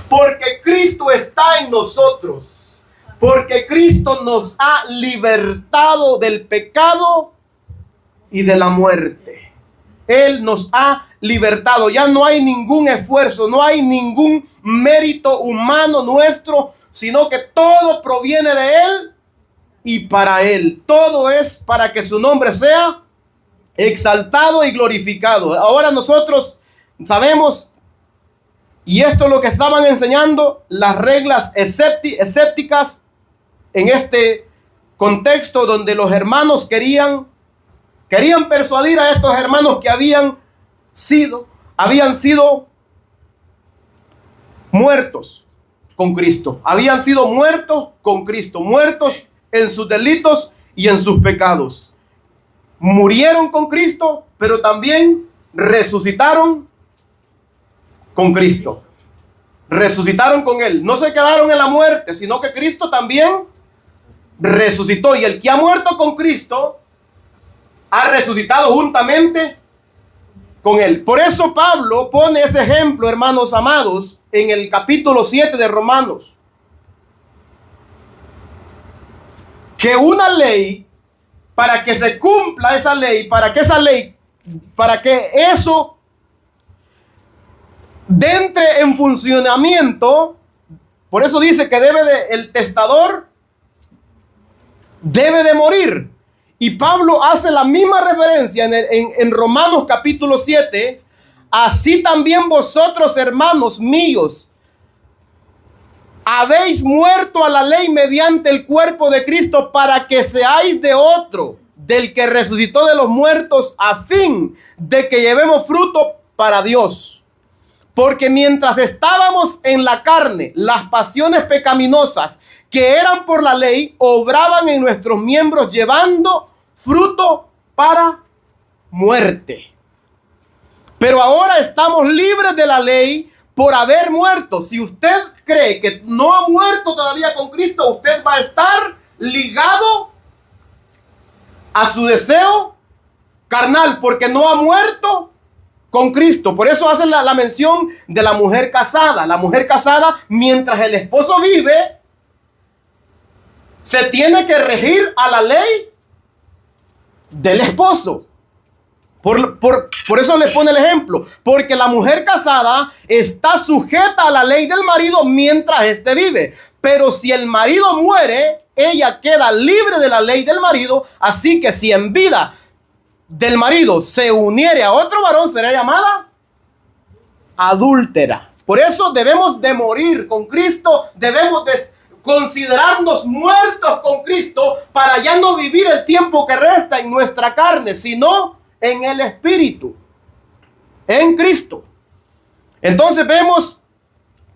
Porque Cristo está en nosotros. Porque Cristo nos ha libertado del pecado y de la muerte. Él nos ha libertado. Ya no hay ningún esfuerzo, no hay ningún mérito humano nuestro, sino que todo proviene de Él y para Él. Todo es para que su nombre sea exaltado y glorificado. Ahora nosotros sabemos, y esto es lo que estaban enseñando, las reglas escépticas en este contexto donde los hermanos querían persuadir a estos hermanos que habían sido muertos con Cristo. Habían sido muertos con Cristo, muertos en sus delitos y en sus pecados. Murieron con Cristo, pero también resucitaron con Cristo. Resucitaron con Él. No se quedaron en la muerte, sino que Cristo también resucitó. Y el que ha muerto con Cristo ha resucitado juntamente con Él. Por eso Pablo pone ese ejemplo, hermanos amados, en el capítulo 7 de Romanos. Que una ley, para que se cumpla esa ley, para que eso entre en funcionamiento, por eso dice que el testador debe de morir. Y Pablo hace la misma referencia en Romanos capítulo 7. Así también vosotros, hermanos míos, habéis muerto a la ley mediante el cuerpo de Cristo, para que seáis de otro, del que resucitó de los muertos, a fin de que llevemos fruto para Dios. Porque mientras estábamos en la carne, las pasiones pecaminosas que eran por la ley obraban en nuestros miembros, llevando fruto para muerte. Pero ahora estamos libres de la ley por haber muerto. Si usted cree que no ha muerto todavía con Cristo, usted va a estar ligado a su deseo carnal, porque no ha muerto con Cristo. Por eso hacen la mención de la mujer casada. La mujer casada, mientras el esposo vive, se tiene que regir a la ley del esposo. Por eso les pone el ejemplo. Porque la mujer casada está sujeta a la ley del marido mientras éste vive. Pero si el marido muere, ella queda libre de la ley del marido. Así que si en vida del marido se uniere a otro varón, será llamada adúltera. Por eso debemos de morir con Cristo. Debemos de considerarnos muertos con Cristo, para ya no vivir el tiempo que resta en nuestra carne, sino en el Espíritu, en Cristo. Entonces vemos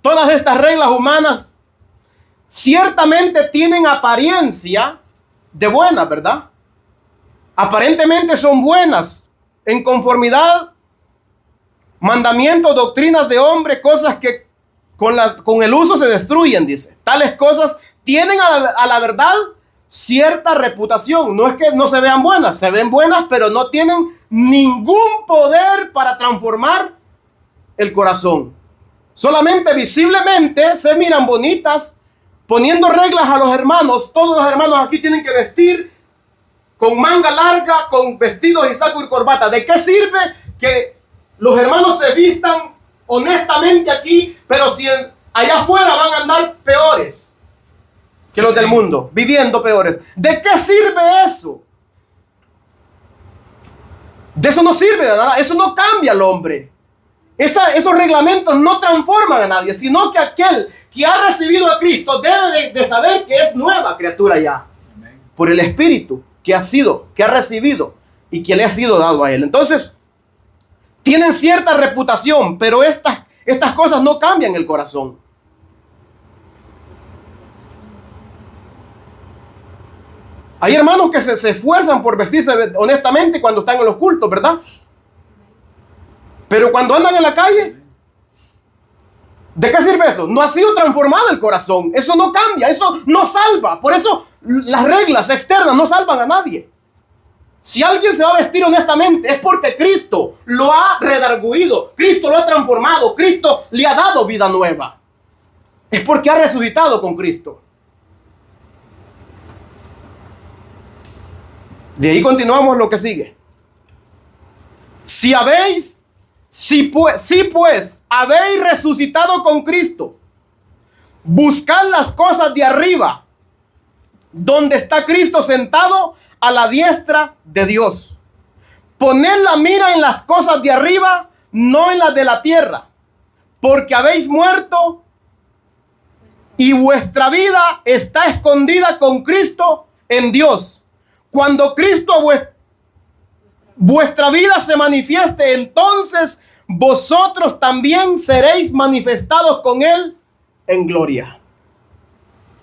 todas estas reglas humanas, ciertamente tienen apariencia de buenas, ¿verdad? Aparentemente son buenas, en conformidad, mandamientos, doctrinas de hombre, cosas que con el uso se destruyen, dice. Tales cosas tienen a la verdad cierta reputación. No es que no se vean buenas, se ven buenas, pero no tienen ningún poder para transformar el corazón. Solamente visiblemente se miran bonitas, poniendo reglas a los hermanos. Todos los hermanos aquí tienen que vestir con manga larga, con vestidos y saco y corbata. ¿De qué sirve que los hermanos se vistan honestamente aquí, pero si allá afuera van a andar peores que los del mundo, viviendo peores? ¿De qué sirve eso? De eso no sirve de nada. Eso no cambia al hombre. Esos reglamentos no transforman a nadie, sino que aquel que ha recibido a Cristo debe de saber que es nueva criatura ya. Amén. Por el Espíritu que ha recibido y que le ha sido dado a él. Entonces, tienen cierta reputación, pero estas cosas no cambian el corazón. Hay hermanos que se esfuerzan por vestirse honestamente cuando están en los cultos, ¿verdad? Pero cuando andan en la calle, ¿de qué sirve eso? No ha sido transformado el corazón. Eso no cambia, eso no salva. Por eso las reglas externas no salvan a nadie. Si alguien se va a vestir honestamente, es porque Cristo lo ha redarguido, Cristo lo ha transformado, Cristo le ha dado vida nueva. es porque ha resucitado con Cristo. De ahí continuamos lo que sigue. Si pues habéis resucitado con Cristo, buscad las cosas de arriba, donde está Cristo sentado a la diestra de Dios. Poned la mira en las cosas de arriba, no en las de la tierra, porque habéis muerto y vuestra vida está escondida con Cristo en Dios. Cuando Cristo vuestra vida se manifieste, entonces vosotros también seréis manifestados con Él en gloria.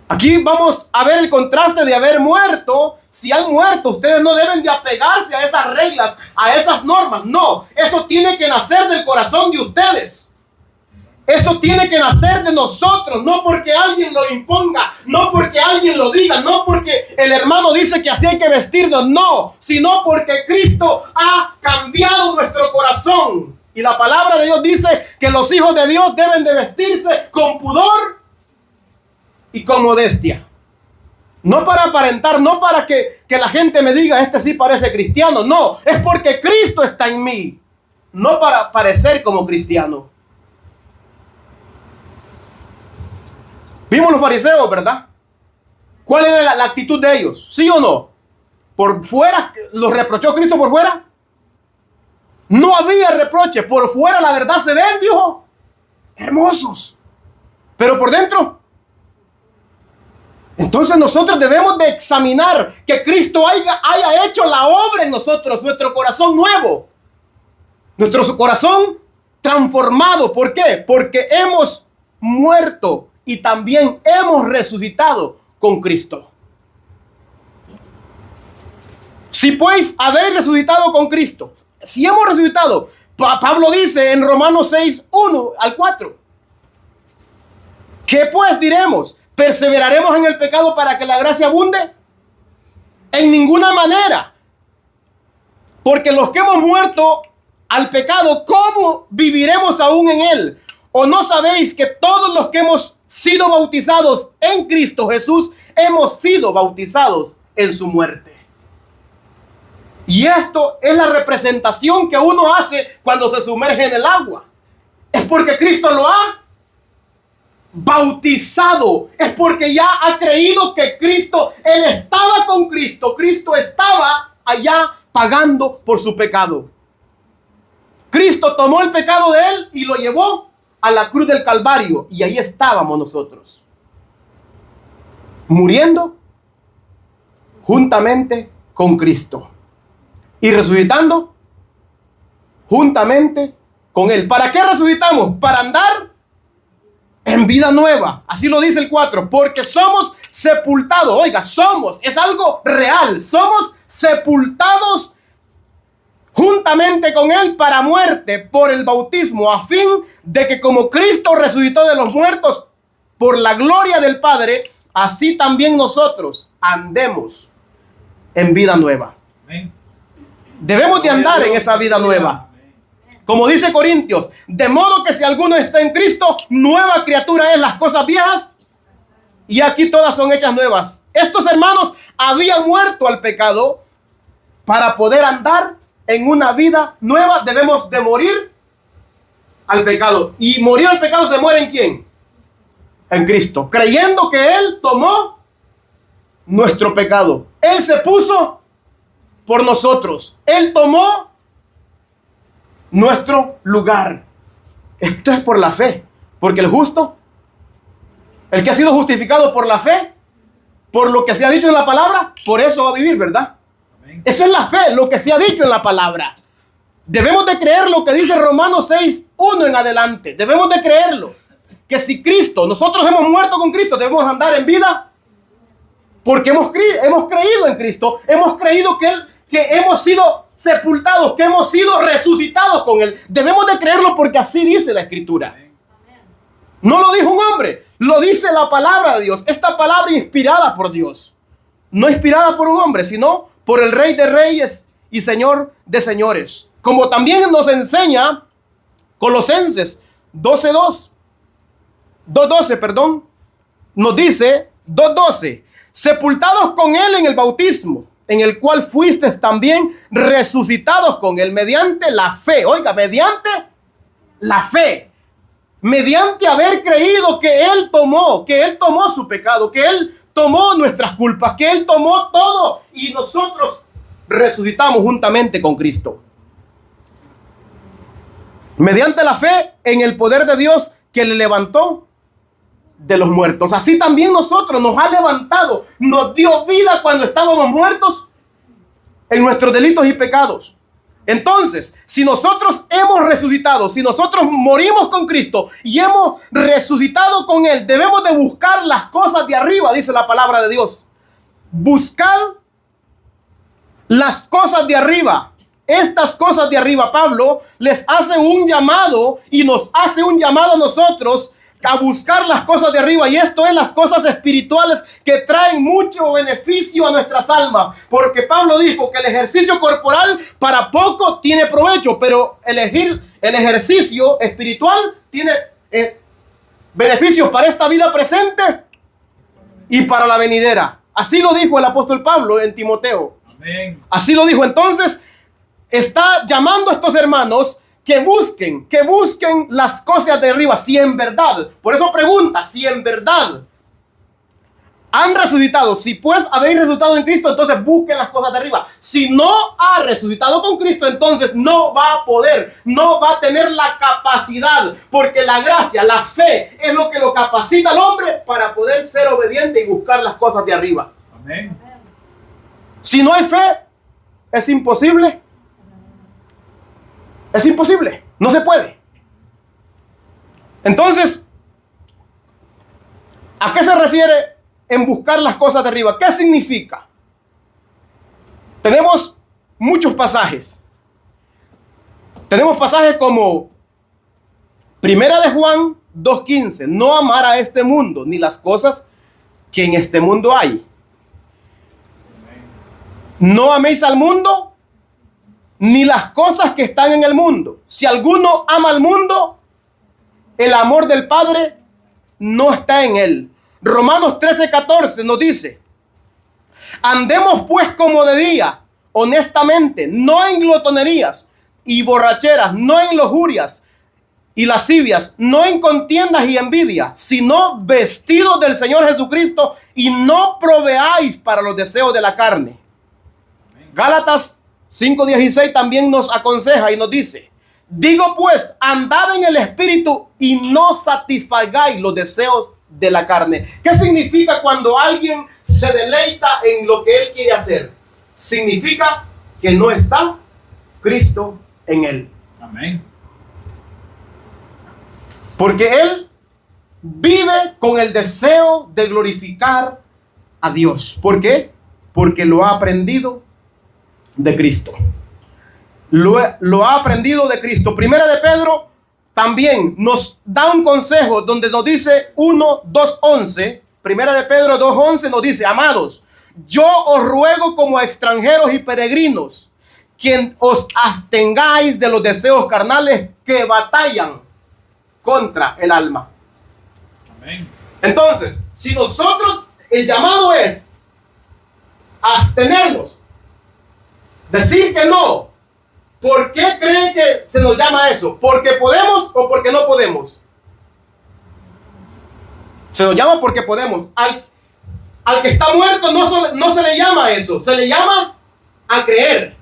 Aquí vamos a ver el contraste de haber muerto. Si han muerto, ustedes no deben de apegarse a esas reglas, a esas normas. No, eso tiene que nacer del corazón de ustedes. Eso tiene que nacer de nosotros, no porque alguien lo imponga, no porque alguien lo diga, no porque el hermano dice que así hay que vestirnos, no, sino porque Cristo ha cambiado nuestro corazón. Y la palabra de Dios dice que los hijos de Dios deben de vestirse con pudor y con modestia. No para aparentar, no para que la gente me diga, este sí parece cristiano. No, es porque Cristo está en mí, no para parecer como cristiano. Vimos los fariseos, ¿verdad? ¿Cuál era la actitud de ellos? ¿Sí o no? ¿Por fuera los reprochó Cristo por fuera? No había reproche. Por fuera la verdad se ven, dijo, hermosos. Pero por dentro. Entonces nosotros debemos de examinar que Cristo haya hecho la obra en nosotros, nuestro corazón nuevo. Nuestro corazón transformado. ¿Por qué? Porque hemos muerto y también hemos resucitado con Cristo. Si pues habéis resucitado con Cristo, si hemos resucitado, Pablo dice en Romanos 6, 1 al 4. ¿Qué pues diremos? ¿Perseveraremos en el pecado para que la gracia abunde? En ninguna manera. Porque los que hemos muerto al pecado, ¿cómo viviremos aún en él? ¿O no sabéis que todos los que hemos sido bautizados en Cristo Jesús, hemos sido bautizados en su muerte? Y esto es la representación que uno hace cuando se sumerge en el agua. Es porque Cristo lo ha bautizado. Es porque ya ha creído que Cristo, Él estaba con Cristo. Cristo estaba allá pagando por su pecado. Cristo tomó el pecado de Él y lo llevó a la cruz del Calvario, y ahí estábamos nosotros, muriendo juntamente con Cristo y resucitando juntamente con Él. ¿Para qué resucitamos? Para andar en vida nueva. Así lo dice el 4, porque somos sepultados. Oiga, es algo real. Somos sepultados juntamente con Él para muerte por el bautismo, a fin de que como Cristo resucitó de los muertos por la gloria del Padre, así también nosotros andemos en vida nueva. Amén. Debemos de andar en esa vida nueva. Como dice Corintios, de modo que si alguno está en Cristo, nueva criatura es. Las cosas viejas y aquí todas son hechas nuevas. Estos hermanos habían muerto al pecado. Para poder andar en una vida nueva debemos de morir al pecado. Y morir al pecado se muere ¿en quién? En Cristo. Creyendo que Él tomó nuestro pecado. Él se puso por nosotros. Él tomó nuestro lugar. Esto es por la fe. Porque el justo, el que ha sido justificado por la fe, por lo que se ha dicho en la palabra, por eso va a vivir, ¿verdad? Esa es la fe, lo que se ha dicho en la palabra. Debemos de creer lo que dice Romanos 6, 1 en adelante. Debemos de creerlo. Que si nosotros hemos muerto con Cristo, debemos andar en vida. Porque hemos creído en Cristo. Hemos creído que hemos sido sepultados, que hemos sido resucitados con Él. Debemos de creerlo porque así dice la Escritura. No lo dijo un hombre, lo dice la palabra de Dios. Esta palabra inspirada por Dios. No inspirada por un hombre, sino por el Rey de Reyes y Señor de Señores. Como también nos enseña Colosenses 12:2. 2:12, perdón, nos dice 2:12, sepultados con él en el bautismo, en el cual fuisteis también resucitados con él mediante la fe. Oiga, mediante la fe, mediante haber creído que él tomó su pecado, que él tomó nuestras culpas, que él tomó todo y nosotros resucitamos juntamente con Cristo. Mediante la fe en el poder de Dios que le levantó de los muertos. Así también nosotros nos ha levantado, nos dio vida cuando estábamos muertos en nuestros delitos y pecados. Entonces, si nosotros hemos resucitado, si nosotros morimos con Cristo y hemos resucitado con Él, debemos de buscar las cosas de arriba, dice la palabra de Dios. Buscar las cosas de arriba. Estas cosas de arriba, Pablo les hace un llamado y nos hace un llamado a nosotros a buscar las cosas de arriba, y esto es las cosas espirituales que traen mucho beneficio a nuestras almas, porque Pablo dijo que el ejercicio corporal para poco tiene provecho, pero el ejercicio espiritual tiene beneficios para esta vida presente y para la venidera. Así lo dijo el apóstol Pablo en Timoteo. Amén. Así lo dijo. Entonces está llamando a estos hermanos que busquen las cosas de arriba, si en verdad, por eso pregunta, si en verdad han resucitado. Si pues habéis resucitado en Cristo, entonces busquen las cosas de arriba. Si no ha resucitado con Cristo, entonces no va a poder, no va a tener la capacidad, porque la gracia, la fe es lo que lo capacita al hombre para poder ser obediente y buscar las cosas de arriba. Amén. Si no hay fe, es imposible. Es imposible, no se puede. Entonces, ¿a qué se refiere en buscar las cosas de arriba? ¿Qué significa? Tenemos muchos pasajes. Tenemos pasajes como Primera de Juan 2:15, no amar a este mundo ni las cosas que en este mundo hay. No améis al mundo ni las cosas que están en el mundo. Si alguno ama al mundo, el amor del Padre no está en él. Romanos 13:14 nos dice: andemos pues como de día, honestamente, no en glotonerías y borracheras, no en lujurias y lascivias, no en contiendas y envidia, sino vestidos del Señor Jesucristo, y no proveáis para los deseos de la carne. Gálatas 5:16 también nos aconseja y nos dice: digo pues, andad en el Espíritu y no satisfagáis los deseos de la carne. ¿Qué significa cuando alguien se deleita en lo que él quiere hacer? Significa que no está Cristo en él. Amén. Porque él vive con el deseo de glorificar a Dios. ¿Por qué? Porque lo ha aprendido de Cristo. Lo ha aprendido de Cristo. Primera de Pedro también nos da un consejo donde nos dice 1:2:11. Primera de Pedro 2:11 nos dice: amados, yo os ruego como extranjeros y peregrinos, quien os abstengáis de los deseos carnales que batallan contra el alma. Amén. Entonces, si nosotros, el llamado es abstenernos, decir que no. ¿Por qué creen que se nos llama eso? ¿Porque podemos o porque no podemos? Se nos llama porque podemos. Al que está muerto no se le llama eso. Se le llama a creer.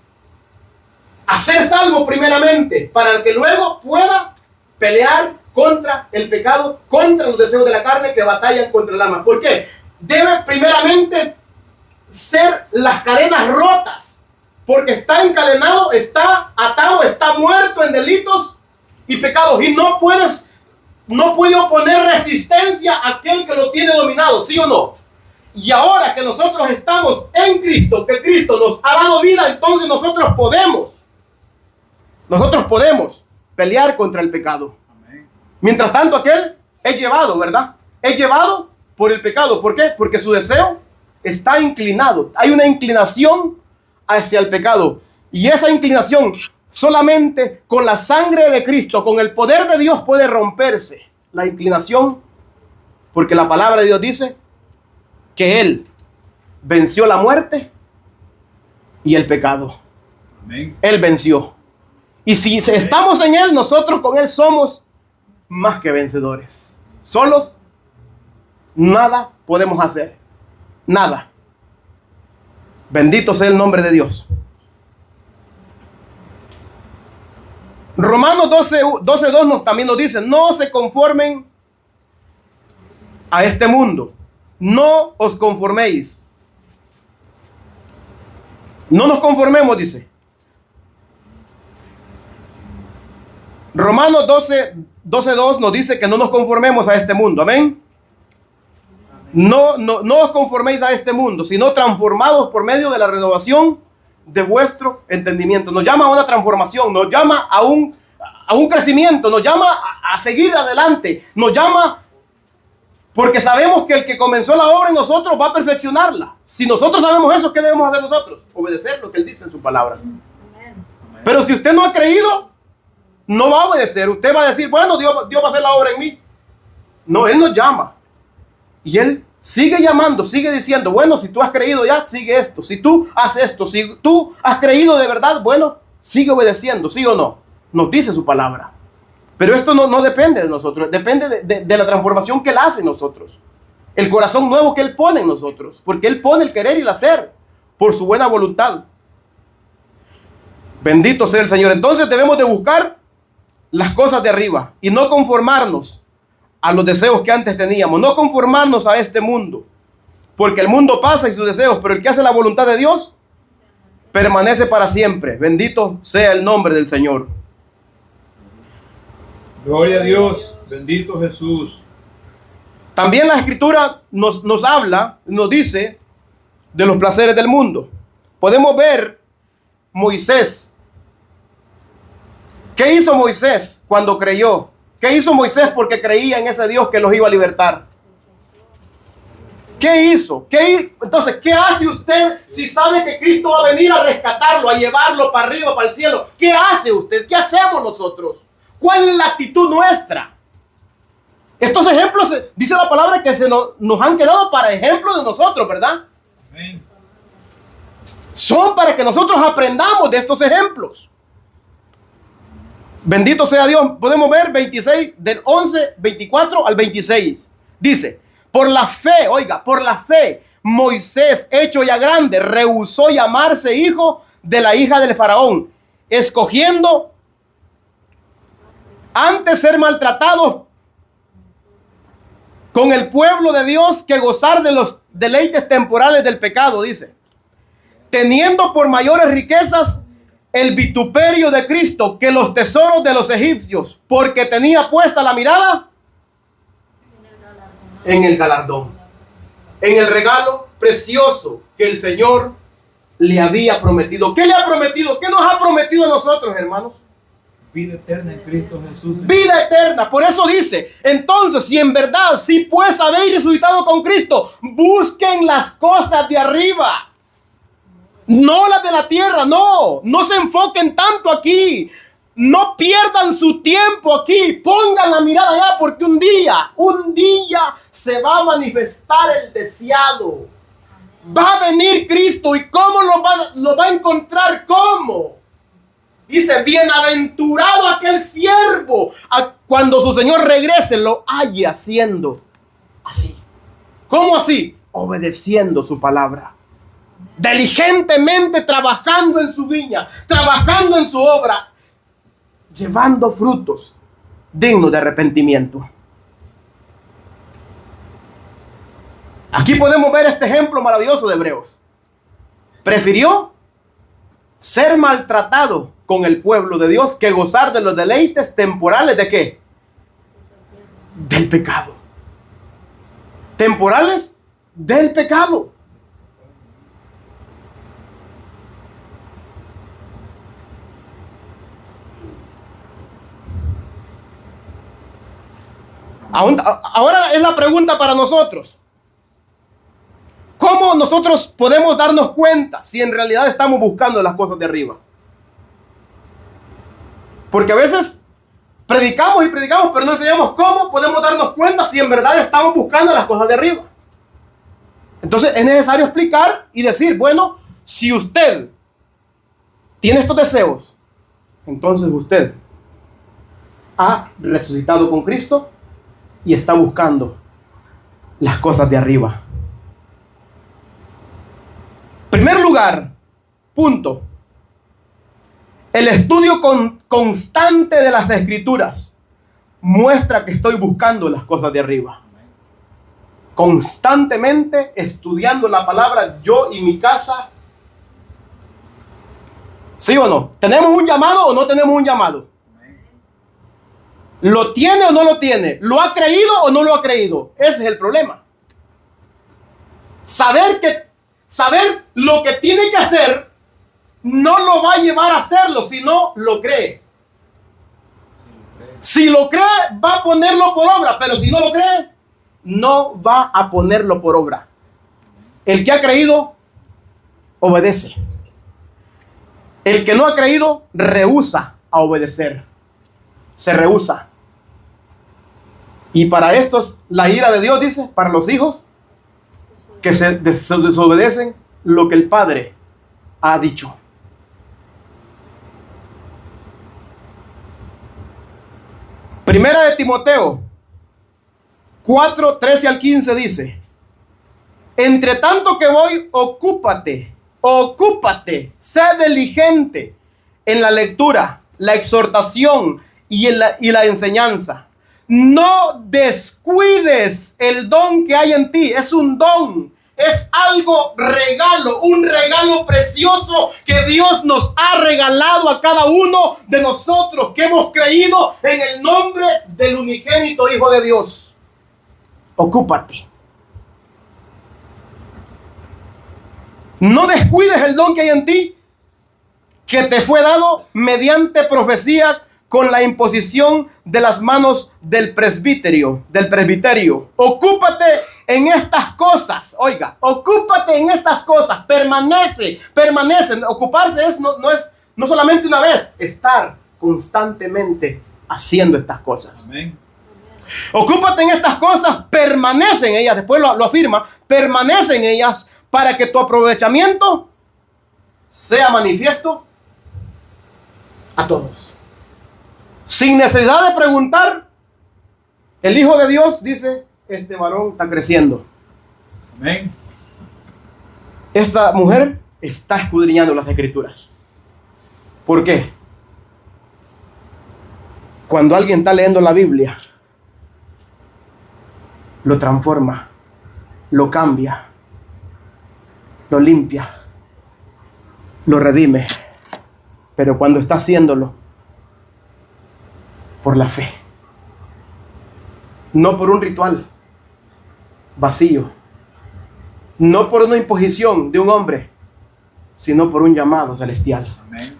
A ser salvo primeramente, para que luego pueda pelear contra el pecado, contra los deseos de la carne que batallan contra el alma. ¿Por qué? Debe primeramente ser las cadenas rotas. Porque está encadenado, está atado, está muerto en delitos y pecados. Y no puede oponer resistencia a aquel que lo tiene dominado, ¿sí o no? Y ahora que nosotros estamos en Cristo, que Cristo nos ha dado vida, entonces nosotros podemos pelear contra el pecado. Amén. Mientras tanto, aquel es llevado, ¿verdad? Es llevado por el pecado. ¿Por qué? Porque su deseo está inclinado. Hay una inclinación hacia el pecado, y esa inclinación solamente con la sangre de Cristo, con el poder de Dios, puede romperse la inclinación Porque la palabra de Dios dice que Él venció la muerte y el pecado. Amén. Él venció. Y si estamos en Él, nosotros con Él somos más que vencedores. Solos, nada podemos hacer. Nada. Bendito sea el nombre de Dios. Romanos 12:2 también nos dice: no se conformen a este mundo. No os conforméis. No nos conformemos, dice. Romanos 12:2 nos dice que no nos conformemos a este mundo. Amén. No os conforméis a este mundo, sino transformados por medio de la renovación de vuestro entendimiento. Nos llama a una transformación, nos llama a un crecimiento, nos llama a seguir adelante, nos llama porque sabemos que el que comenzó la obra en nosotros va a perfeccionarla. Si nosotros sabemos eso, ¿qué debemos hacer nosotros? Obedecer lo que Él dice en su palabra. Pero si usted no ha creído, no va a obedecer. Usted va a decir, bueno, Dios va a hacer la obra en mí. No, Él nos llama. Y Él sigue llamando, sigue diciendo, bueno, si tú has creído ya, sigue esto. Si tú haces esto, si tú has creído de verdad, bueno, sigue obedeciendo, ¿sí o no? Nos dice su palabra. Pero esto no depende de nosotros, depende de la transformación que Él hace en nosotros. El corazón nuevo que Él pone en nosotros. Porque Él pone el querer y el hacer por su buena voluntad. Bendito sea el Señor. Entonces debemos de buscar las cosas de arriba y no conformarnos a los deseos que antes teníamos, no conformarnos a este mundo, porque el mundo pasa y sus deseos, pero el que hace la voluntad de Dios permanece para siempre. Bendito sea el nombre del Señor. Gloria a Dios, bendito Jesús. También la Escritura nos habla, nos dice de los placeres del mundo. Podemos ver Moisés. ¿Qué hizo Moisés cuando creyó? ¿Qué hizo Moisés porque creía en ese Dios que los iba a libertar? ¿Qué hizo? Entonces, ¿qué hace usted si sabe que Cristo va a venir a rescatarlo, a llevarlo para arriba, para el cielo? ¿Qué hace usted? ¿Qué hacemos nosotros? ¿Cuál es la actitud nuestra? Estos ejemplos, dice la palabra, que nos han quedado para ejemplo de nosotros, ¿verdad? Amén. Son para que nosotros aprendamos de estos ejemplos. Bendito sea Dios. Podemos ver 26 del 11:24 al 26. Dice, por la fe, oiga, por la fe, Moisés, hecho ya grande, rehusó llamarse hijo de la hija del faraón, escogiendo antes ser maltratados con el pueblo de Dios que gozar de los deleites temporales del pecado, dice, teniendo por mayores riquezas el vituperio de Cristo que los tesoros de los egipcios, porque tenía puesta la mirada en el galardón, en el regalo precioso que el Señor le había prometido. ¿Qué le ha prometido? ¿Qué nos ha prometido a nosotros, hermanos? Vida eterna en Cristo Jesús. Vida eterna. Por eso dice, entonces, si en verdad, si pues habéis resucitado con Cristo, busquen las cosas de arriba, no las de la tierra. No se enfoquen tanto aquí, no pierdan su tiempo aquí, pongan la mirada allá, porque un día se va a manifestar el deseado. Va a venir Cristo. ¿Y cómo lo va a encontrar? ¿Cómo? Dice, bienaventurado aquel siervo cuando su Señor regrese lo halle haciendo así. ¿Cómo así? Obedeciendo su palabra, diligentemente trabajando en su viña, trabajando en su obra, llevando frutos dignos de arrepentimiento. Aquí podemos ver este ejemplo maravilloso de Hebreos. Prefirió ser maltratado con el pueblo de Dios que gozar de los deleites temporales ¿de qué? Del pecado. Temporales del pecado. Ahora es la pregunta para nosotros. ¿Cómo nosotros podemos darnos cuenta si en realidad estamos buscando las cosas de arriba? Porque a veces predicamos y predicamos, pero no enseñamos cómo podemos darnos cuenta si en verdad estamos buscando las cosas de arriba. Entonces es necesario explicar y decir, bueno, si usted tiene estos deseos, entonces usted ha resucitado con Cristo y está buscando las cosas de arriba. Primer lugar, punto. El estudio constante de las Escrituras muestra que estoy buscando las cosas de arriba. Constantemente estudiando la palabra, yo y mi casa. ¿Sí o no? ¿Tenemos un llamado o no tenemos un llamado? ¿Lo tiene o no lo tiene? ¿Lo ha creído o no lo ha creído? Ese es el problema. Saber lo que tiene que hacer no lo va a llevar a hacerlo si no lo cree. Si lo cree, va a ponerlo por obra, pero si no lo cree, no va a ponerlo por obra. El que ha creído, obedece. El que no ha creído, rehúsa a obedecer. Se rehúsa. Y para estos, la ira de Dios, dice, para los hijos que se desobedecen lo que el Padre ha dicho. Primera de Timoteo 4, 13 al 15 dice: entre tanto que voy, ocúpate, sé diligente en la lectura, la exhortación y la enseñanza. No descuides el don que hay en ti. Es un don, es algo regalo, un regalo precioso que Dios nos ha regalado a cada uno de nosotros que hemos creído en el nombre del unigénito Hijo de Dios. Ocúpate. No descuides el don que hay en ti, que te fue dado mediante profecía con la imposición de las manos del presbiterio. Ocúpate en estas cosas. Oiga, ocúpate en estas cosas. Permanece. Ocuparse no solamente una vez, estar constantemente haciendo estas cosas. Amén. Ocúpate en estas cosas, permanece en ellas. Después lo afirma, permanece en ellas para que tu aprovechamiento sea manifiesto a todos. Sin necesidad de preguntar, el Hijo de Dios dice: este varón está creciendo. Amén. Esta mujer está escudriñando las Escrituras. ¿Por qué? Cuando alguien está leyendo la Biblia, lo transforma, lo cambia, lo limpia, lo redime. Pero cuando está haciéndolo por la fe, no por un ritual vacío, no por una imposición de un hombre, sino por un llamado celestial. Amén.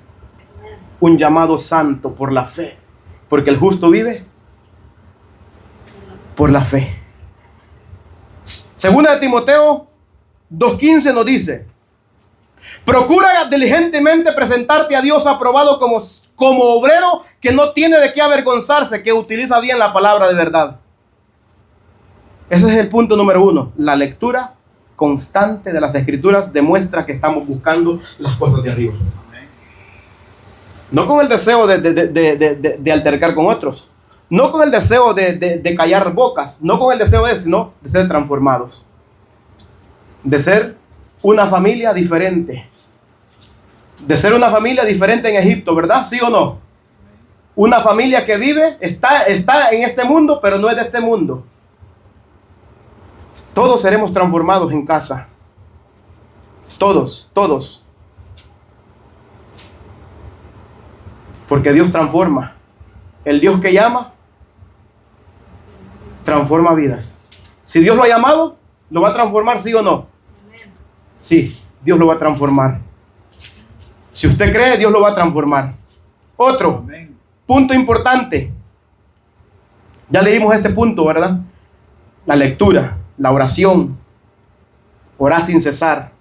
Un llamado santo por la fe, porque el justo vive por la fe. Segunda de Timoteo 2:15 nos dice: procura diligentemente presentarte a Dios aprobado como obrero que no tiene de qué avergonzarse, que utiliza bien la palabra de verdad. Ese es el punto número 1. La lectura constante de las Escrituras demuestra que estamos buscando las cosas de arriba. No con el deseo de altercar con otros. No con el deseo de callar bocas. No con el deseo sino de ser transformados. De ser una familia diferente. De ser una familia diferente en Egipto, ¿verdad? ¿Sí o no? Una familia que vive, está en este mundo, pero no es de este mundo. Todos seremos transformados en casa. Todos. Porque Dios transforma. El Dios que llama, transforma vidas. Si Dios lo ha llamado, ¿lo va a transformar, sí o no? Sí, Dios lo va a transformar. Si usted cree, Dios lo va a transformar. Otro Amén. punto importante. Ya leímos este punto, ¿verdad? La lectura, la oración. Orar sin cesar.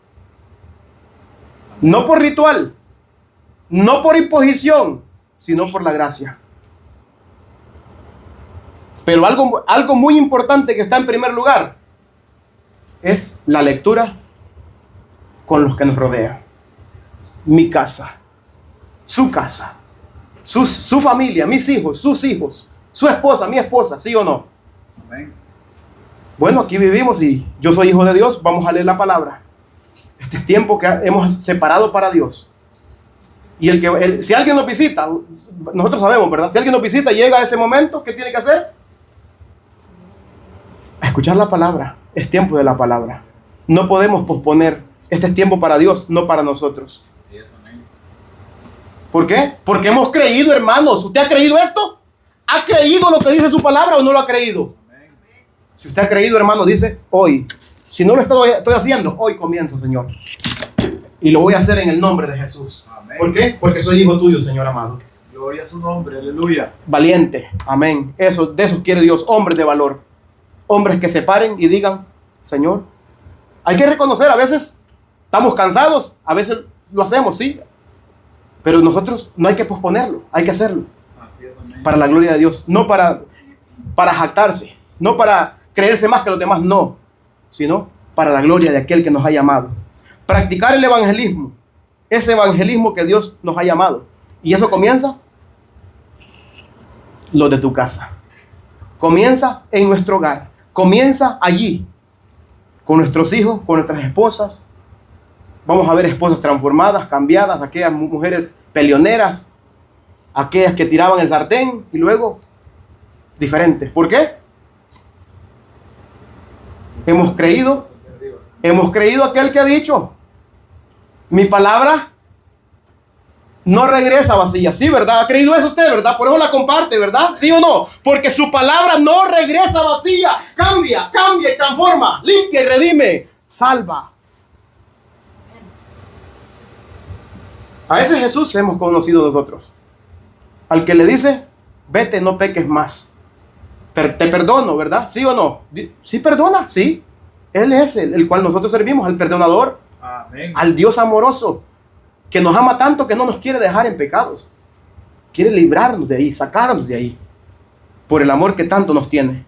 No por ritual, no por imposición, sino por la gracia. Pero algo muy importante que está en primer lugar es la lectura con los que nos rodean. Mi casa, su casa, su familia, mis hijos, sus hijos, su esposa, mi esposa, ¿sí o no? Amén. Bueno, aquí vivimos y yo soy hijo de Dios, vamos a leer la palabra. Este es tiempo que hemos separado para Dios. Y si alguien nos visita, nosotros sabemos, ¿verdad? Si alguien nos visita y llega a ese momento, ¿qué tiene que hacer? A escuchar la palabra. Es tiempo de la palabra. No podemos posponer. Este es tiempo para Dios, no para nosotros. Sí, amén. ¿Por qué? Porque hemos creído, hermanos. ¿Usted ha creído esto? ¿Ha creído lo que dice su palabra o no lo ha creído? Amén. Si usted ha creído, hermano, dice hoy. Si no lo estoy haciendo, hoy comienzo, Señor. Y lo voy a hacer en el nombre de Jesús. Amén. ¿Por qué? Porque soy hijo tuyo, Señor amado. Gloria a su nombre, aleluya. Valiente, amén. De esos quiere Dios, hombres de valor. Hombres que se paren y digan, Señor. Hay que reconocer, a veces estamos cansados, a veces lo hacemos, sí. Pero nosotros no hay que posponerlo, hay que hacerlo. Así es, amén. Para la gloria de Dios, no para jactarse, no para creerse más que los demás, no. Sino para la gloria de aquel que nos ha llamado. Practicar el evangelismo, ese evangelismo que Dios nos ha llamado. Y eso comienza lo de tu casa. Comienza en nuestro hogar. Comienza allí, con nuestros hijos, con nuestras esposas. Vamos a ver esposas transformadas, cambiadas, aquellas mujeres peleoneras, aquellas que tiraban el sartén y luego diferentes. ¿Por qué? Hemos creído aquel que ha dicho, mi palabra no regresa vacía. Sí, ¿verdad? ¿Ha creído eso usted, verdad? Por eso la comparte, ¿verdad? ¿Sí o no? Porque su palabra no regresa vacía. Cambia y transforma, limpia y redime, salva. A ese Jesús hemos conocido nosotros. Al que le dice, vete, no peques más. Te perdono, ¿verdad? ¿Sí o no? Sí, perdona, sí. Él es el cual nosotros servimos, al perdonador. Amén. Al Dios amoroso, que nos ama tanto que no nos quiere dejar en pecados. Quiere librarnos de ahí, sacarnos de ahí, por el amor que tanto nos tiene.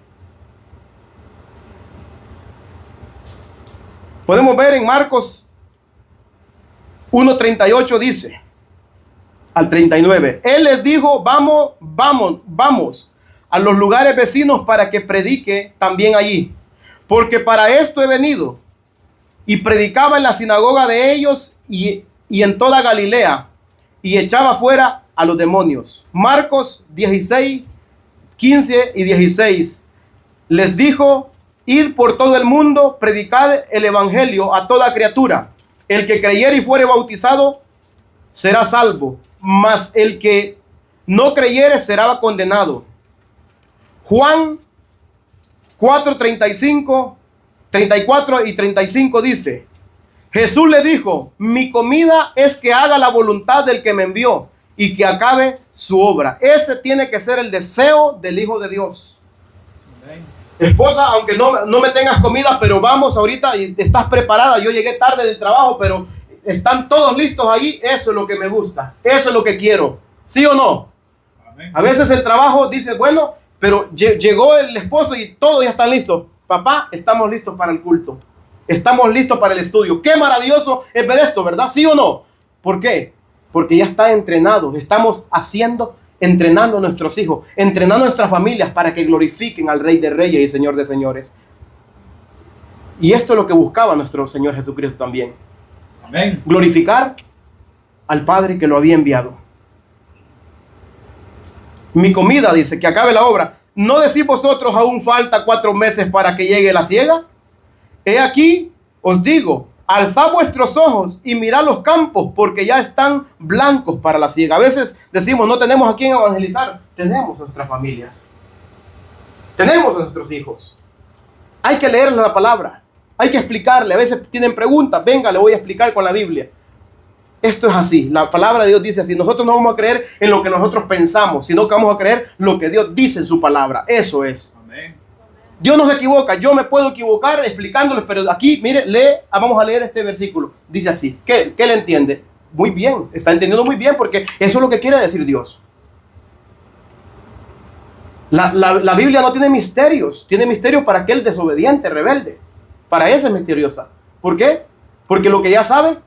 Podemos ver en Marcos 1:38 dice, al 39, Él les dijo, vamos a los lugares vecinos para que predique también allí, porque para esto he venido. Y predicaba en la sinagoga de ellos y en toda Galilea, y echaba fuera a los demonios. Marcos 16, 15 y 16. Les dijo, id por todo el mundo, predicad el evangelio a toda criatura. El que creyere y fuere bautizado será salvo, mas el que no creyere será condenado. Juan 4:34 y 35 dice, Jesús le dijo, mi comida es que haga la voluntad del que me envió y que acabe su obra. Ese tiene que ser el deseo del Hijo de Dios. Amén. Esposa, aunque no me tengas comida, pero vamos ahorita y estás preparada. Yo llegué tarde del trabajo, pero están todos listos ahí. Eso es lo que me gusta. Eso es lo que quiero. ¿Sí o no? Amén. A veces el trabajo dice, bueno, pero llegó el esposo y todos ya están listos. Papá, estamos listos para el culto. Estamos listos para el estudio. Qué maravilloso es ver esto, ¿verdad? ¿Sí o no? ¿Por qué? Porque ya está entrenado. Estamos entrenando a nuestros hijos, entrenando a nuestras familias para que glorifiquen al Rey de Reyes y Señor de Señores. Y esto es lo que buscaba nuestro Señor Jesucristo también. Amén. Glorificar al Padre que lo había enviado. Mi comida, dice, que acabe la obra. ¿No decís vosotros aún falta 4 meses para que llegue la siega? He aquí, os digo, alzad vuestros ojos y mirad los campos, porque ya están blancos para la siega. A veces decimos, no tenemos a quién evangelizar. Tenemos a nuestras familias. Tenemos a nuestros hijos. Hay que leerles la palabra. Hay que explicarle. A veces tienen preguntas. Venga, le voy a explicar con la Biblia. Esto es así. La palabra de Dios dice así. Nosotros no vamos a creer en lo que nosotros pensamos, sino que vamos a creer lo que Dios dice en su palabra. Eso es. Amén. Dios no se equivoca. Yo me puedo equivocar explicándoles, pero aquí, mire, vamos a leer este versículo. Dice así. ¿Qué le entiende? Muy bien. Está entendiendo muy bien porque eso es lo que quiere decir Dios. La Biblia no tiene misterios, tiene misterios para aquel desobediente, rebelde. Para ese es misteriosa. ¿Por qué? Porque lo que ya sabe,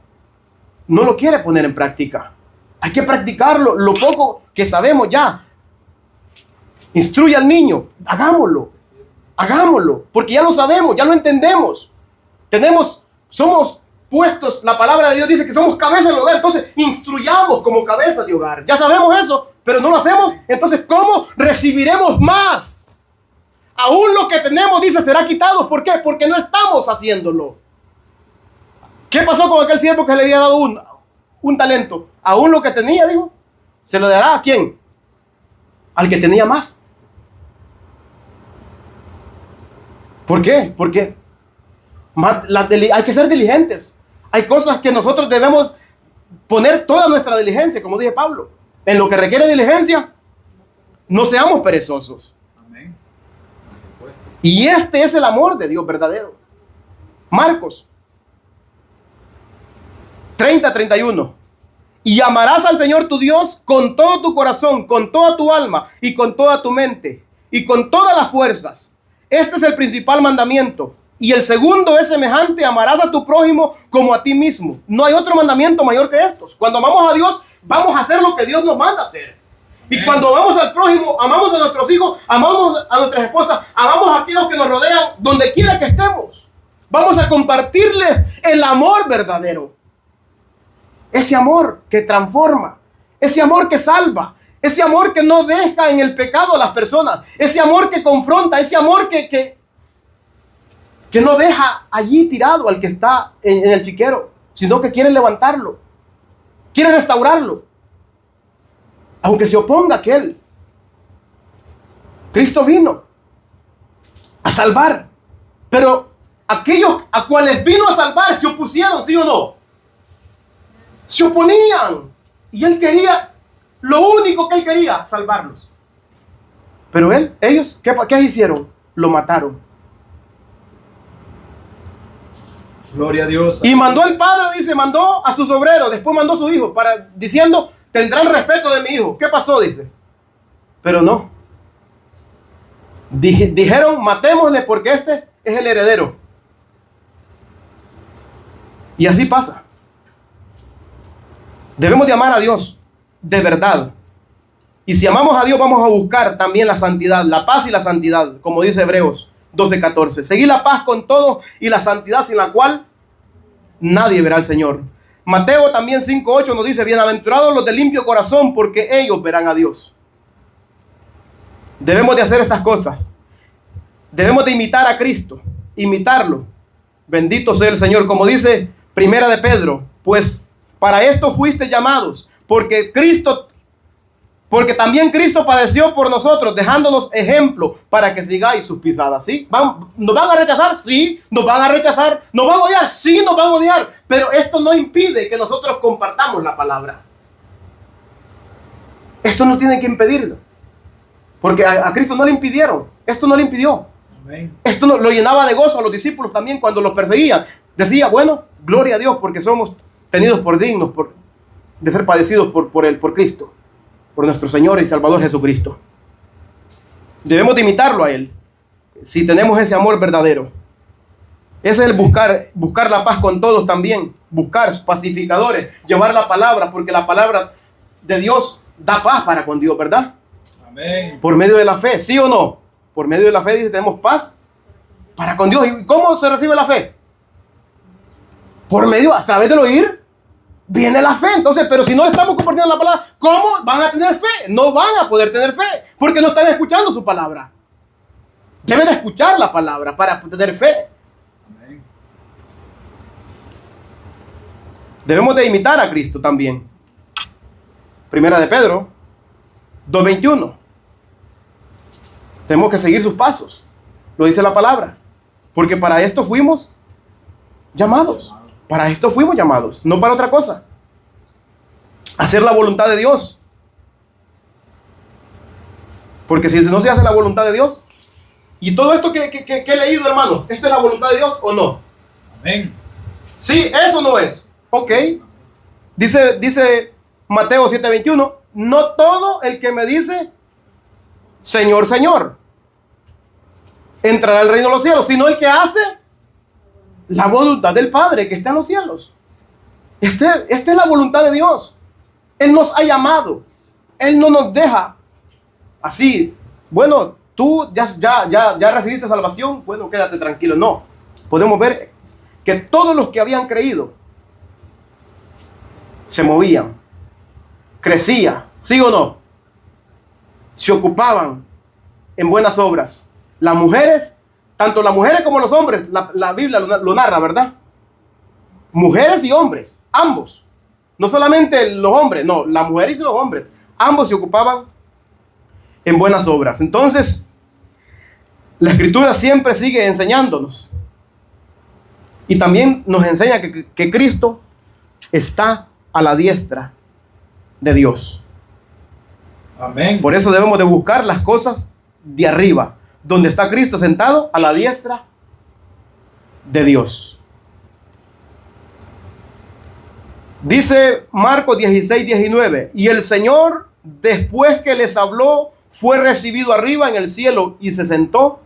no lo quiere poner en práctica. Hay que practicarlo, lo poco que sabemos ya. Instruye al niño, hagámoslo, porque ya lo sabemos, ya lo entendemos. Somos puestos, la palabra de Dios dice que somos cabeza del hogar, entonces instruyamos como cabeza de hogar. Ya sabemos eso, pero no lo hacemos, entonces ¿cómo recibiremos más? Aún lo que tenemos, dice, será quitado. ¿Por qué? Porque no estamos haciéndolo. ¿Qué pasó con aquel siervo que le había dado un talento? Aún lo que tenía, dijo, se lo dará ¿a quién? Al que tenía más. ¿Por qué? Porque hay que ser diligentes. Hay cosas que nosotros debemos poner toda nuestra diligencia, como dije Pablo. En lo que requiere diligencia, no seamos perezosos. Amén. Y este es el amor de Dios verdadero. Marcos 30:31. Y amarás al Señor tu Dios con todo tu corazón, con toda tu alma y con toda tu mente y con todas las fuerzas. Este es el principal mandamiento. Y el segundo es semejante: amarás a tu prójimo como a ti mismo. No hay otro mandamiento mayor que estos. Cuando amamos a Dios, vamos a hacer lo que Dios nos manda hacer. Y cuando amamos al prójimo, amamos a nuestros hijos, amamos a nuestras esposas, amamos a aquellos que nos rodean, donde quiera que estemos. Vamos a compartirles el amor verdadero. Ese amor que transforma, ese amor que salva, ese amor que no deja en el pecado a las personas, ese amor que confronta, ese amor que no deja allí tirado al que está en el chiquero, sino que quiere levantarlo, quiere restaurarlo, aunque se oponga a aquel. Cristo vino a salvar, pero aquellos a cuales vino a salvar se opusieron, ¿sí o no? Se oponían. Y él quería, lo único que él quería, salvarlos. Pero ellos, ¿qué hicieron? Lo mataron. Gloria a Dios. Y mandó el padre, dice, mandó a sus obreros, después mandó a su hijo, diciendo, tendrán respeto de mi hijo. ¿Qué pasó? Dice. Pero no. Dijeron, matémosle porque este es el heredero. Y así pasa. Debemos de amar a Dios de verdad. Y si amamos a Dios, vamos a buscar también la santidad, la paz y la santidad, como dice Hebreos 12:14. Seguir la paz con todos y la santidad sin la cual nadie verá al Señor. Mateo también 5:8 nos dice, bienaventurados los de limpio corazón, porque ellos verán a Dios. Debemos de hacer estas cosas. Debemos de imitar a Cristo, imitarlo. Bendito sea el Señor, como dice Primera de Pedro, pues para esto fuiste llamados, porque también Cristo padeció por nosotros, dejándonos ejemplo para que sigáis sus pisadas. ¿Sí? ¿Nos van a rechazar? Sí. ¿Nos van a rechazar? ¿Nos van a odiar? Sí, nos van a odiar. Pero esto no impide que nosotros compartamos la palabra. Esto no tiene que impedirlo. Porque a Cristo no le impidieron. Esto no le impidió. Amén. Esto lo llenaba de gozo a los discípulos también cuando los perseguían. Decía, bueno, gloria a Dios porque somos tenidos por dignos de ser padecidos por Cristo, por nuestro Señor y Salvador Jesucristo. Debemos de imitarlo a Él, si tenemos ese amor verdadero. Ese es el buscar la paz con todos también, buscar pacificadores, llevar la palabra, porque la palabra de Dios da paz para con Dios, ¿verdad? Amén. Por medio de la fe, ¿sí o no? Por medio de la fe, dice, tenemos paz para con Dios. ¿Y cómo se recibe la fe? Por medio, a través del oír, viene la fe. Entonces, pero si no estamos compartiendo la palabra, ¿cómo van a tener fe? No van a poder tener fe, porque no están escuchando su palabra. Deben de escuchar la palabra para tener fe. Amén. Debemos de imitar a Cristo también. Primera de Pedro 2:21. Tenemos que seguir sus pasos. Lo dice la palabra. Porque para esto fuimos llamados. Para esto fuimos llamados, no para otra cosa. Hacer la voluntad de Dios. Porque si no se hace la voluntad de Dios, y todo esto que he leído, hermanos, ¿esto es la voluntad de Dios o no? Amén. Sí, eso no es. Ok. Dice Mateo 7:21, no todo el que me dice, Señor, Señor, entrará al reino de los cielos, sino el que hace la voluntad del Padre que está en los cielos. Esta es la voluntad de Dios. Él nos ha llamado. Él no nos deja así. Bueno, tú ya recibiste salvación. Bueno, quédate tranquilo. No. Podemos ver que todos los que habían creído se movían, crecían, ¿sí o no? Se ocupaban en buenas obras. Las mujeres, tanto las mujeres como los hombres, la Biblia lo narra, ¿verdad? Mujeres y hombres, ambos. No solamente los hombres, no, las mujeres y los hombres. Ambos se ocupaban en buenas obras. Entonces, la Escritura siempre sigue enseñándonos. Y también nos enseña que Cristo está a la diestra de Dios. Amén. Por eso debemos de buscar las cosas de arriba, donde está Cristo sentado a la diestra de Dios. Dice Marcos 16:19, y el Señor, después que les habló, fue recibido arriba en el cielo y se sentó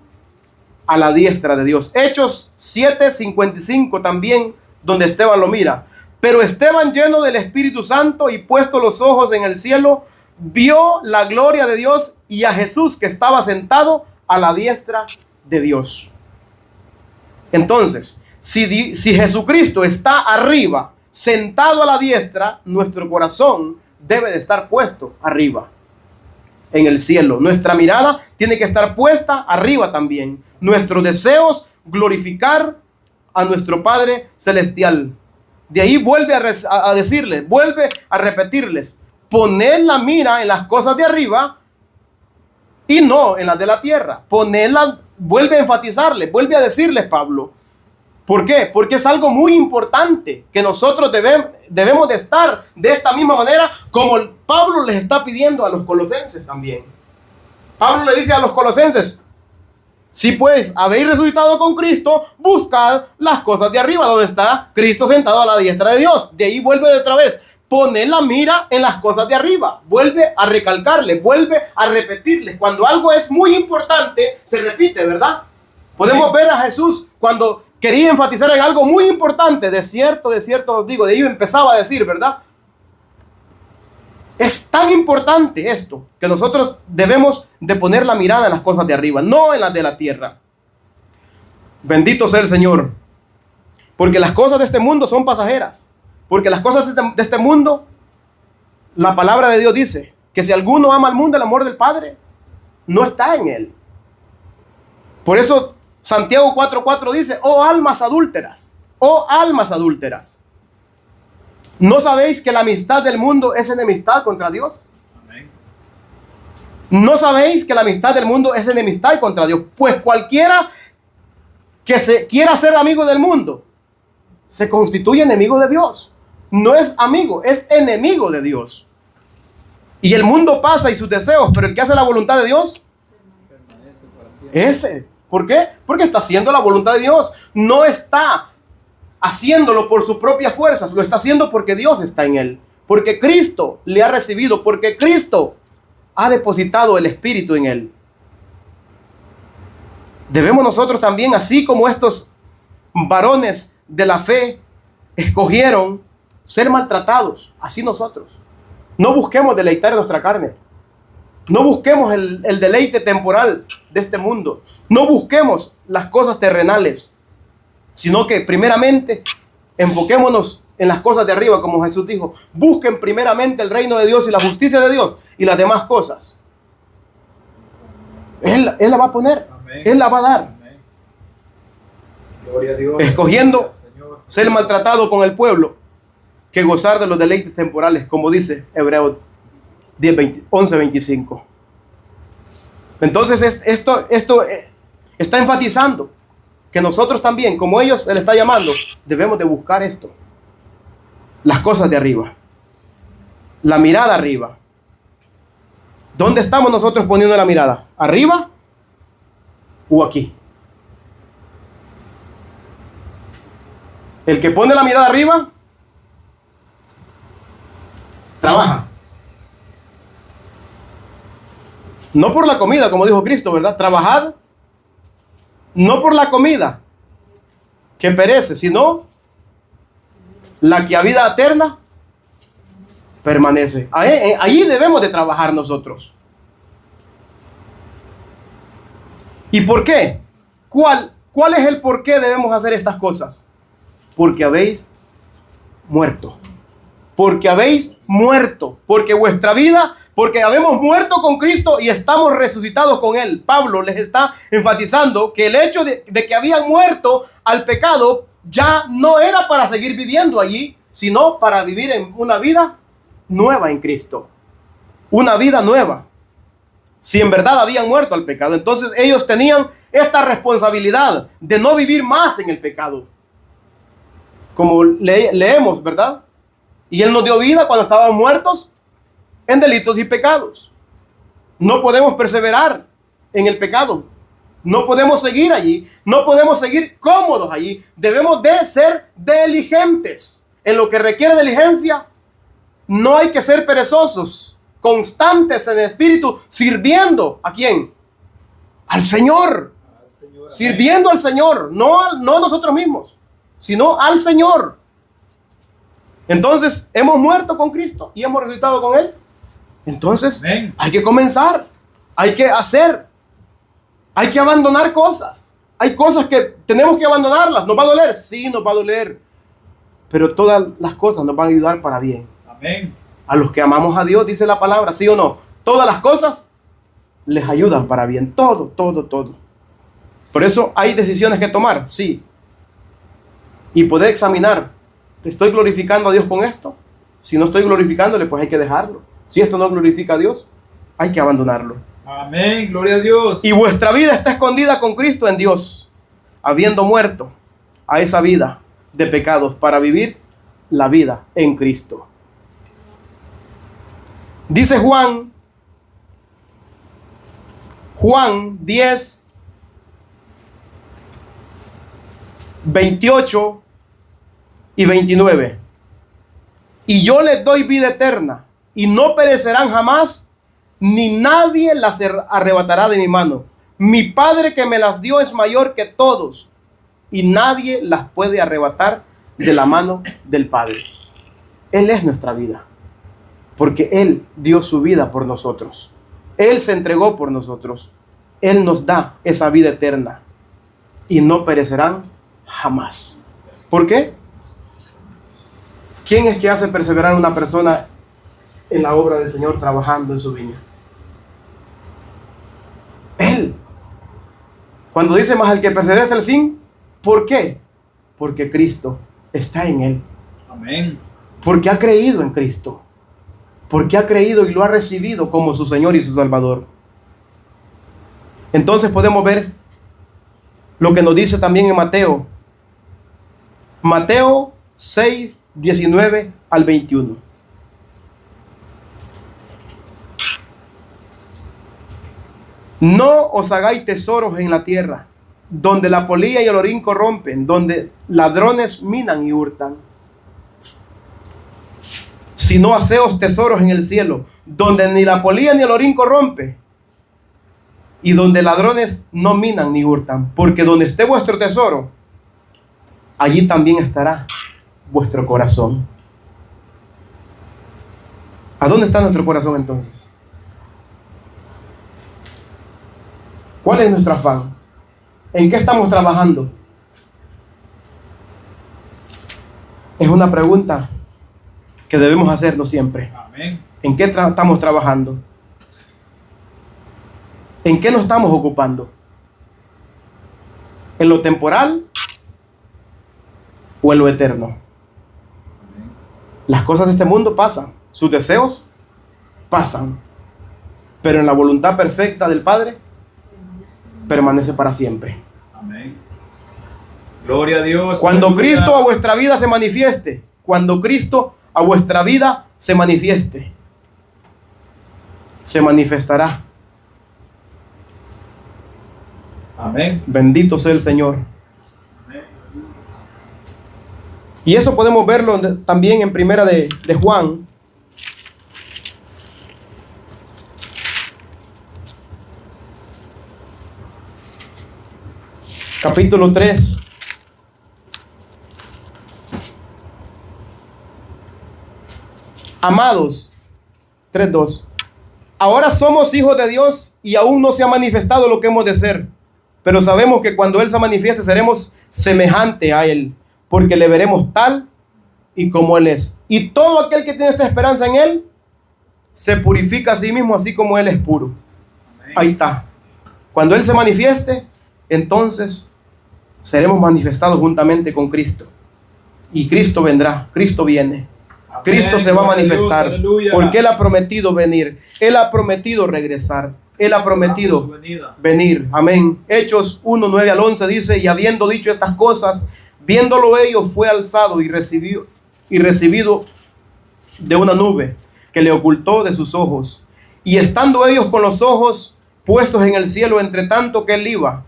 a la diestra de Dios. Hechos 7:55 también, donde Esteban lo mira. Pero Esteban, lleno del Espíritu Santo y puesto los ojos en el cielo, vio la gloria de Dios y a Jesús que estaba sentado a la diestra de Dios. Entonces, si Jesucristo está arriba, sentado a la diestra, nuestro corazón debe de estar puesto arriba, en el cielo. Nuestra mirada tiene que estar puesta arriba también. Nuestros deseos, glorificar a nuestro Padre Celestial. De ahí vuelve a decirles, vuelve a repetirles, poner la mira en las cosas de arriba y no en las de la tierra. Ponerla, vuelve a enfatizarles, vuelve a decirles Pablo. ¿Por qué? Porque es algo muy importante que nosotros debemos de estar de esta misma manera como Pablo les está pidiendo a los colosenses también. Pablo le dice a los colosenses, si pues habéis resucitado con Cristo, buscad las cosas de arriba, donde está Cristo sentado a la diestra de Dios. De ahí vuelve otra vez, poner la mira en las cosas de arriba. Vuelve a recalcarle, vuelve a repetirles. Cuando algo es muy importante, se repite, ¿verdad? Podemos ver a Jesús cuando quería enfatizar en algo muy importante. De cierto os digo, de ahí empezaba a decir, ¿verdad? Es tan importante esto que nosotros debemos de poner la mirada en las cosas de arriba, no en las de la tierra. Bendito sea el Señor. Porque las cosas de este mundo son pasajeras. Porque las cosas de este mundo, la palabra de Dios dice que si alguno ama al mundo, el amor del Padre no está en él. Por eso Santiago 4:4 dice, oh almas adúlteras, ¿no sabéis que la amistad del mundo es enemistad contra Dios? Amén. ¿No sabéis que la amistad del mundo es enemistad contra Dios? Pues cualquiera que se quiera ser amigo del mundo se constituye enemigo de Dios. No es amigo, es enemigo de Dios. Y el mundo pasa y sus deseos, pero el que hace la voluntad de Dios, ese. ¿Por qué? Porque está haciendo la voluntad de Dios. No está haciéndolo por sus propias fuerzas, lo está haciendo porque Dios está en él. Porque Cristo le ha recibido, porque Cristo ha depositado el Espíritu en él. Debemos nosotros también, así como estos varones de la fe escogieron ser maltratados, así nosotros. No busquemos deleitar nuestra carne. No busquemos el deleite temporal de este mundo. No busquemos las cosas terrenales, sino que primeramente enfoquémonos en las cosas de arriba, como Jesús dijo. Busquen primeramente el reino de Dios y la justicia de Dios y las demás cosas. Él la va a poner. Amén. Él la va a dar. Amén. Gloria a Dios. Escogiendo Señor. ser maltratado con el pueblo que gozar de los deleites temporales, como dice Hebreos 11:25. Entonces esto está enfatizando que nosotros también, como ellos se le está llamando, debemos de buscar esto, las cosas de arriba, la mirada arriba. ¿Dónde estamos nosotros poniendo la mirada? ¿Arriba o aquí? El que pone la mirada arriba trabaja. No por la comida, como dijo Cristo, ¿verdad? Trabajad no por la comida que perece, sino la que a vida eterna permanece. Ahí debemos de trabajar nosotros. ¿Y por qué? ¿Cuál es el por qué debemos hacer estas cosas? Porque habéis muerto. Porque habéis muerto. Porque vuestra vida, porque habemos muerto con Cristo y estamos resucitados con Él. Pablo les está enfatizando que el hecho de que habían muerto al pecado ya no era para seguir viviendo allí, sino para vivir en una vida nueva en Cristo. Una vida nueva. Si en verdad habían muerto al pecado, entonces ellos tenían esta responsabilidad de no vivir más en el pecado. Como leemos, ¿verdad? Y Él nos dio vida cuando estábamos muertos en delitos y pecados. No podemos perseverar en el pecado. No podemos seguir allí. No podemos seguir cómodos allí. Debemos de ser diligentes. En lo que requiere diligencia, no hay que ser perezosos. Constantes en el espíritu, sirviendo ¿a quién? Al Señor. Sirviendo al Señor, no a nosotros mismos, sino al Señor. Entonces, hemos muerto con Cristo y hemos resucitado con Él. Entonces, amén, hay que comenzar, hay que hacer, hay que abandonar cosas. Hay cosas que tenemos que abandonarlas. ¿Nos va a doler? Sí, nos va a doler. Pero todas las cosas nos van a ayudar para bien. Amén. A los que amamos a Dios, dice la palabra, ¿sí o no? Todas las cosas les ayudan para bien. Todo, todo, todo. Por eso hay decisiones que tomar, sí. Y poder examinar, ¿estoy glorificando a Dios con esto? Si no estoy glorificándole, pues hay que dejarlo. Si esto no glorifica a Dios, hay que abandonarlo. Amén, gloria a Dios. Y vuestra vida está escondida con Cristo en Dios, habiendo muerto a esa vida de pecados para vivir la vida en Cristo. Dice Juan 10, 28 y 29. Y yo les doy vida eterna, y no perecerán jamás, ni nadie las arrebatará de mi mano. Mi Padre que me las dio es mayor que todos, y nadie las puede arrebatar de la mano del Padre. Él es nuestra vida, porque Él dio su vida por nosotros. Él se entregó por nosotros. Él nos da esa vida eterna, y no perecerán jamás. ¿Por qué? ¿Quién es que hace perseverar a una persona en la obra del Señor trabajando en su viña? Él. Cuando dice más al que persevera hasta el fin, ¿por qué? Porque Cristo está en él. Amén. Porque ha creído en Cristo. Porque ha creído y lo ha recibido como su Señor y su Salvador. Entonces podemos ver lo que nos dice también en Mateo. Mateo 6, 19 al 21. No os hagáis tesoros en la tierra, donde la polilla y el orín corrompen, donde ladrones minan y hurtan. Sino haceos tesoros en el cielo, donde ni la polilla ni el orín corrompe, y donde ladrones no minan ni hurtan. Porque donde esté vuestro tesoro, allí también estará vuestro corazón. ¿A dónde está nuestro corazón entonces? ¿Cuál es nuestro afán? ¿En qué estamos trabajando? Es una pregunta que debemos hacernos siempre. Amén. ¿En qué estamos trabajando? ¿En qué nos estamos ocupando? ¿En lo temporal o en lo eterno? Amén. Las cosas de este mundo pasan, sus deseos pasan, pero en la voluntad perfecta del Padre permanece para siempre. Amén. Gloria a Dios. Cuando aleluya. Cristo a vuestra vida se manifieste, cuando Cristo a vuestra vida se manifieste, se manifestará. Amén. Bendito sea el Señor. Amén. Y eso podemos verlo también en primera de Juan. capítulo 3. Amados, 3:2. Ahora somos hijos de Dios y aún no se ha manifestado lo que hemos de ser. Pero sabemos que cuando Él se manifieste seremos semejante a Él, porque le veremos tal y como Él es. Y todo aquel que tiene esta esperanza en Él se purifica a sí mismo, así como Él es puro. Amén. Ahí está. Cuando Él se manifieste, entonces seremos manifestados juntamente con Cristo. Y Cristo vendrá, Cristo viene. Amén. Cristo se va a Gloria manifestar, Dios, aleluya. porque Él ha prometido venir. Él ha prometido regresar. Él ha prometido Su venida. venir. Amén. Hechos 1, 9 al 11 dice: y habiendo dicho estas cosas, viéndolo ellos, fue alzado y recibido de una nube que le ocultó de sus ojos. Y estando ellos con los ojos puestos en el cielo, entre tanto que él iba,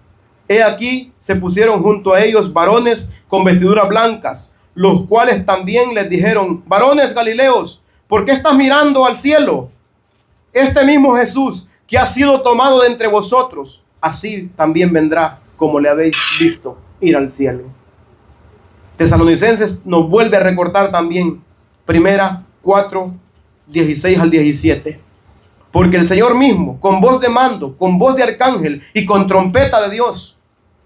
he aquí se pusieron junto a ellos varones con vestiduras blancas, los cuales también les dijeron: varones Galileos, ¿por qué estás mirando al cielo? Este mismo Jesús que ha sido tomado de entre vosotros, así también vendrá como le habéis visto ir al cielo. Tesalonicenses nos vuelve a recordar también, 4, 16 al 17. Porque el Señor mismo, con voz de mando, con voz de arcángel y con trompeta de Dios,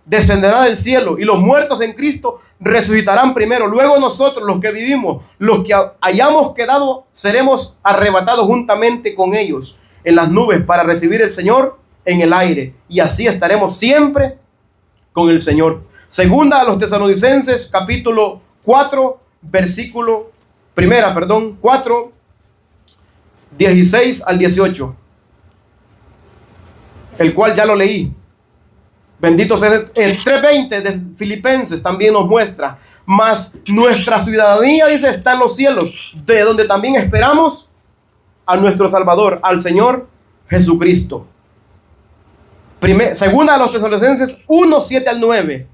descenderá del cielo, y los muertos en Cristo resucitarán primero. Luego nosotros, los que vivimos, los que hayamos quedado, seremos arrebatados juntamente con ellos en las nubes para recibir al Señor en el aire. Y así estaremos siempre con el Señor. Segunda a los Tesalonicenses, capítulo 4, 4, 16 al 18. El cual ya lo leí. Bendito sea. El 3:20 de Filipenses también nos muestra: mas nuestra ciudadanía, dice, está en los cielos, de donde también esperamos a nuestro Salvador, al Señor Jesucristo. Segunda de los Tesalonicenses 1, 7 al 9.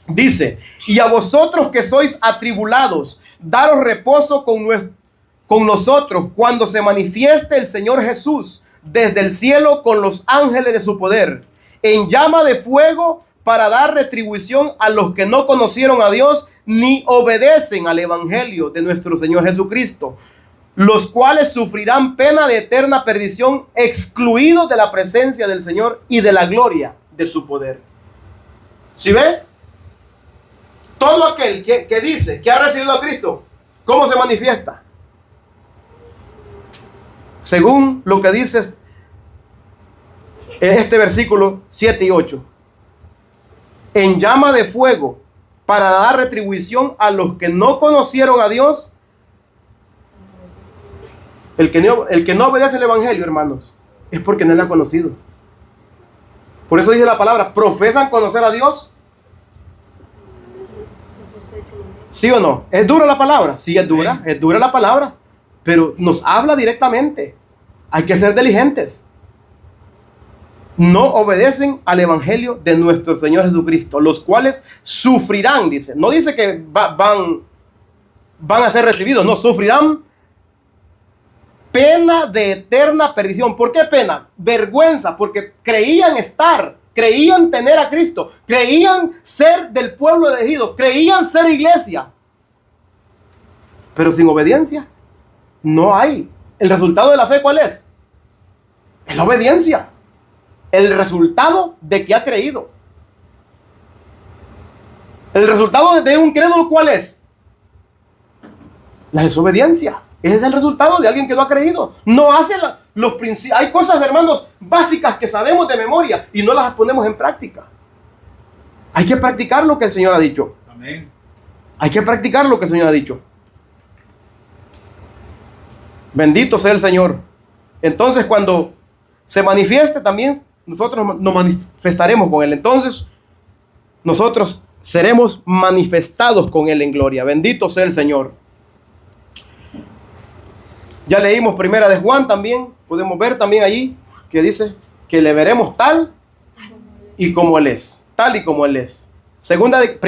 Dice: y a vosotros que sois atribulados, daros reposo con nosotros cuando se manifieste el Señor Jesús desde el cielo con los ángeles de su poder, en llama de fuego, para dar retribución a los que no conocieron a Dios ni obedecen al evangelio de nuestro Señor Jesucristo, los cuales sufrirán pena de eterna perdición, excluidos de la presencia del Señor y de la gloria de su poder. ¿Sí ve? Todo aquel que dice que ha recibido a Cristo, ¿cómo se manifiesta? Según lo que dice en este versículo 7 y 8. En llama de fuego, para dar retribución a los que no conocieron a Dios. El que no obedece el evangelio, hermanos, es porque no le ha conocido. Por eso dice la palabra: ¿profesan conocer a Dios? ¿Sí o no? ¿Es dura la palabra? Sí, es dura la palabra, pero nos habla directamente. Hay que ser diligentes. No obedecen al evangelio de nuestro Señor Jesucristo, los cuales sufrirán, dice. No dice que van a ser recibidos, no, sufrirán pena de eterna perdición. ¿Por qué pena? Vergüenza, porque creían tener a Cristo, creían ser del pueblo elegido, creían ser iglesia, pero sin obediencia no hay. ¿El resultado de la fe cuál es? Es la obediencia. El resultado de que ha creído. El resultado de un crédulo ¿cuál es? La desobediencia. Ese es el resultado de alguien que no ha creído. No hace los principios. Hay cosas, hermanos, básicas que sabemos de memoria y no las ponemos en práctica. Hay que practicar lo que el Señor ha dicho. Amén. Hay que practicar lo que el Señor ha dicho. Bendito sea el Señor. Entonces, cuando se manifieste, también nosotros nos manifestaremos con Él. Entonces, nosotros seremos manifestados con Él en gloria. Bendito sea el Señor. Ya leímos primera de Juan también. Podemos ver también allí que dice que le veremos tal y como Él es. Tal y como Él es. Segunda de